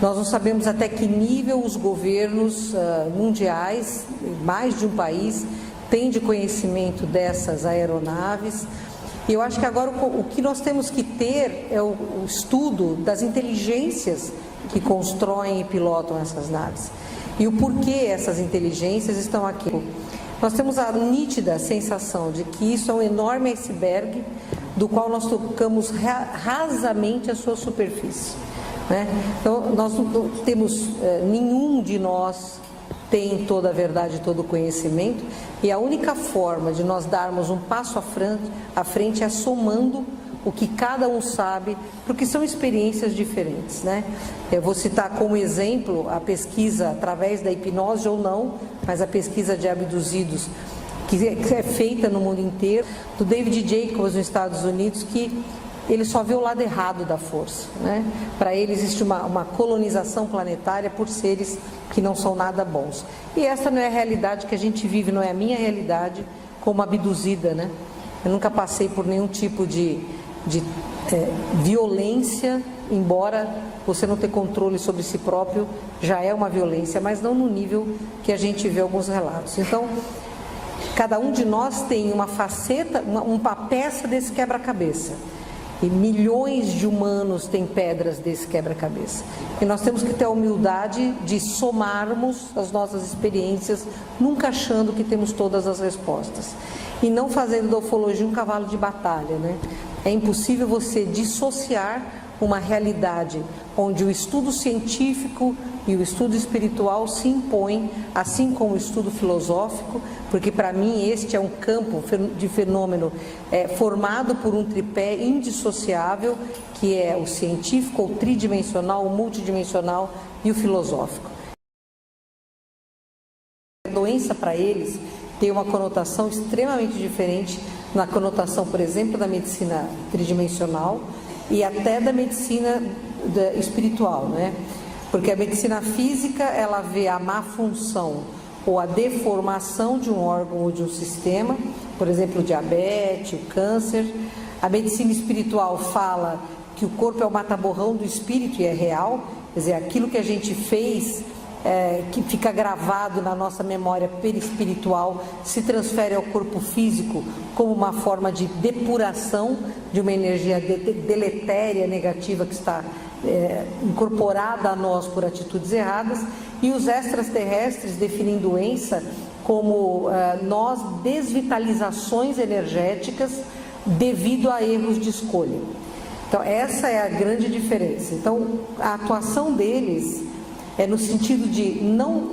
Nós não sabemos até que nível os governos mundiais, mais de um país, têm de conhecimento dessas aeronaves. E eu acho que agora o que nós temos que ter é o estudo das inteligências que constroem e pilotam essas naves. E o porquê essas inteligências estão aqui. Nós temos a nítida sensação de que isso é um enorme iceberg do qual nós tocamos rasamente a sua superfície, né? Então, nós não temos, nenhum de nós tem toda a verdade, todo o conhecimento, e a única forma de nós darmos um passo à frente é somando o que cada um sabe, porque são experiências diferentes, né? Eu vou citar como exemplo a pesquisa através da hipnose ou não, mas a pesquisa de abduzidos que é feita no mundo inteiro, do David Jacobs nos Estados Unidos, que ele só vê o lado errado da força, né? Para ele existe uma colonização planetária por seres que não são nada bons. E essa não é a realidade que a gente vive, não é a minha realidade como abduzida, né? Eu nunca passei por nenhum tipo de violência, embora você não ter controle sobre si próprio já é uma violência, mas não no nível que a gente vê alguns relatos. Então, cada um de nós tem uma faceta, uma peça desse quebra-cabeça. E milhões de humanos têm pedras desse quebra-cabeça. E nós temos que ter a humildade de somarmos as nossas experiências, nunca achando que temos todas as respostas. E não fazendo da ufologia um cavalo de batalha, né? É impossível você dissociar uma realidade onde o estudo científico e o estudo espiritual se impõem, assim como o estudo filosófico, porque para mim este é um campo de fenômeno formado por um tripé indissociável, que é o científico, o tridimensional, o multidimensional e o filosófico. A doença para eles tem uma conotação extremamente diferente na conotação, por exemplo, da medicina tridimensional e até da medicina espiritual, né? Porque a medicina física, ela vê a má função ou a deformação de um órgão ou de um sistema, por exemplo, o diabetes, o câncer. A medicina espiritual fala que o corpo é o mata-borrão do espírito e é real, quer dizer, aquilo que a gente fez, que fica gravado na nossa memória perispiritual, se transfere ao corpo físico como uma forma de depuração de uma energia deletéria, negativa, que está incorporada a nós por atitudes erradas, e os extraterrestres definem doença como nós desvitalizações energéticas devido a erros de escolha. Então essa é a grande diferença. Então a atuação deles é no sentido de não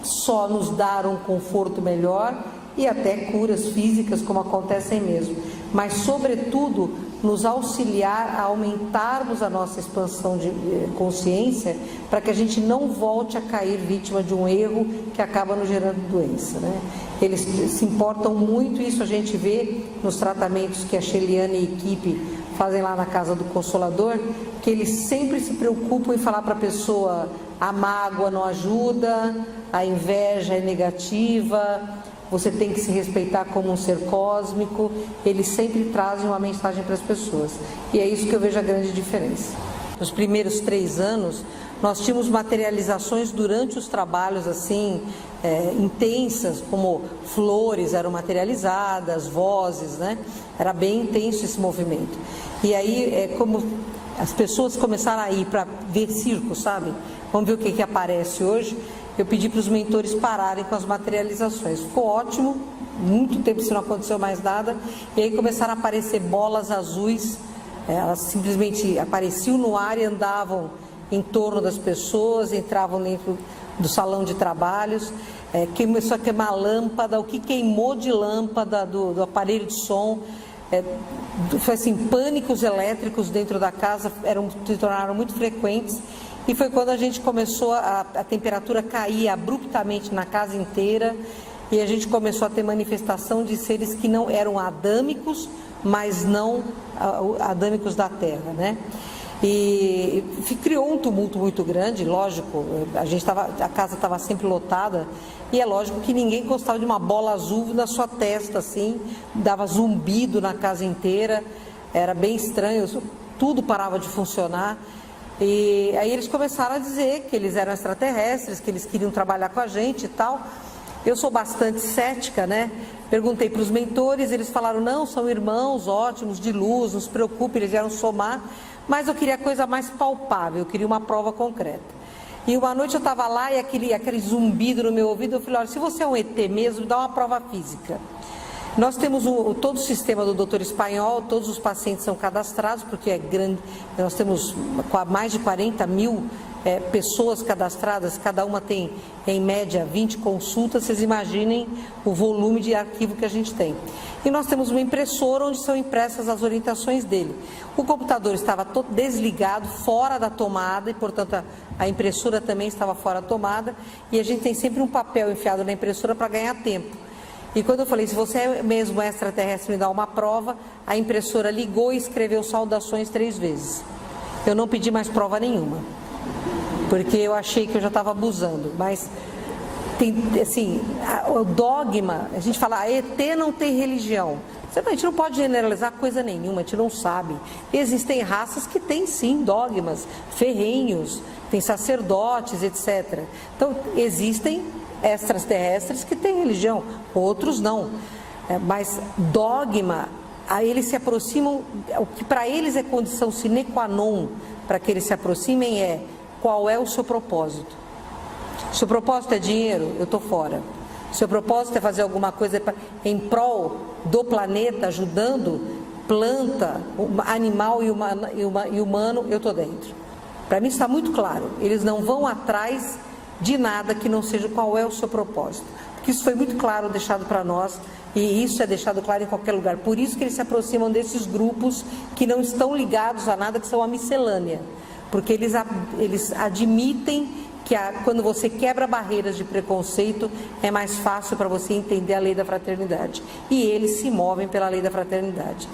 só nos dar um conforto melhor e até curas físicas, como acontecem mesmo, mas sobretudo nos auxiliar a aumentarmos a nossa expansão de consciência, para que a gente não volte a cair vítima de um erro que acaba nos gerando doença, né? Eles se importam muito, isso a gente vê nos tratamentos que a Sheliane e a equipe fazem lá na Casa do Consolador, que eles sempre se preocupam em falar para a pessoa: a mágoa não ajuda, a inveja é negativa, você tem que se respeitar como um ser cósmico. Eles sempre trazem uma mensagem para as pessoas, e é isso que eu vejo a grande diferença. Nos primeiros 3 anos, nós tínhamos materializações durante os trabalhos assim, intensas, como flores eram materializadas, vozes, né? Era bem intenso esse movimento. E aí, como as pessoas começaram a ir para ver circo, sabe? Vamos ver o que aparece hoje. Eu pedi para os mentores pararem com as materializações. Ficou ótimo, muito tempo se não aconteceu mais nada. E aí começaram a aparecer bolas azuis, elas simplesmente apareciam no ar e andavam em torno das pessoas, entravam dentro do salão de trabalhos. Começou a queimar lâmpada, o que queimou de lâmpada do aparelho de som. Foi assim, pânicos elétricos dentro da casa se tornaram muito frequentes. E foi quando a gente começou a temperatura cair abruptamente na casa inteira, e a gente começou a ter manifestação de seres que não eram adâmicos, mas não adâmicos da Terra, né? E criou um tumulto muito grande, lógico. A casa estava sempre lotada, e é lógico que ninguém gostava de uma bola azul na sua testa, assim, dava zumbido na casa inteira, era bem estranho, tudo parava de funcionar. E aí eles começaram a dizer que eles eram extraterrestres, que eles queriam trabalhar com a gente e tal. Eu sou bastante cética, né? Perguntei para os mentores, eles falaram, não, são irmãos ótimos, de luz, não se preocupe, eles vieram somar. Mas eu queria coisa mais palpável, eu queria uma prova concreta. E uma noite eu estava lá e aquele zumbido no meu ouvido, eu falei, olha, se você é um ET mesmo, dá uma prova física. Nós temos todo o sistema do Doutor Espanhol, todos os pacientes são cadastrados, porque é grande, nós temos mais de 40 mil pessoas cadastradas, cada uma tem em média 20 consultas, vocês imaginem o volume de arquivo que a gente tem. E nós temos uma impressora onde são impressas as orientações dele. O computador estava todo desligado, fora da tomada, e portanto a impressora também estava fora da tomada, e a gente tem sempre um papel enfiado na impressora para ganhar tempo. E quando eu falei, se você mesmo é extraterrestre, me dá uma prova, a impressora ligou e escreveu saudações 3 vezes. Eu não pedi mais prova nenhuma, porque eu achei que eu já estava abusando. Mas, tem, assim, o dogma, a gente fala, a ET não tem religião. A gente não pode generalizar coisa nenhuma, a gente não sabe. Existem raças que têm sim dogmas, ferrenhos, tem sacerdotes, etc. Então, existem extraterrestres que têm religião, outros não. Mas dogma, aí eles se aproximam, o que para eles é condição sine qua non para que eles se aproximem é qual é o seu propósito. Se o propósito é dinheiro, eu estou fora. Se o propósito é fazer alguma coisa em prol do planeta, ajudando planta, animal e humano, eu estou dentro. Para mim está muito claro, eles não vão atrás de nada que não seja qual é o seu propósito. Porque isso foi muito claro deixado para nós, e isso é deixado claro em qualquer lugar. Por isso que eles se aproximam desses grupos que não estão ligados a nada, que são a miscelânea. Porque eles admitem que quando você quebra barreiras de preconceito, é mais fácil para você entender a lei da fraternidade. E eles se movem pela lei da fraternidade.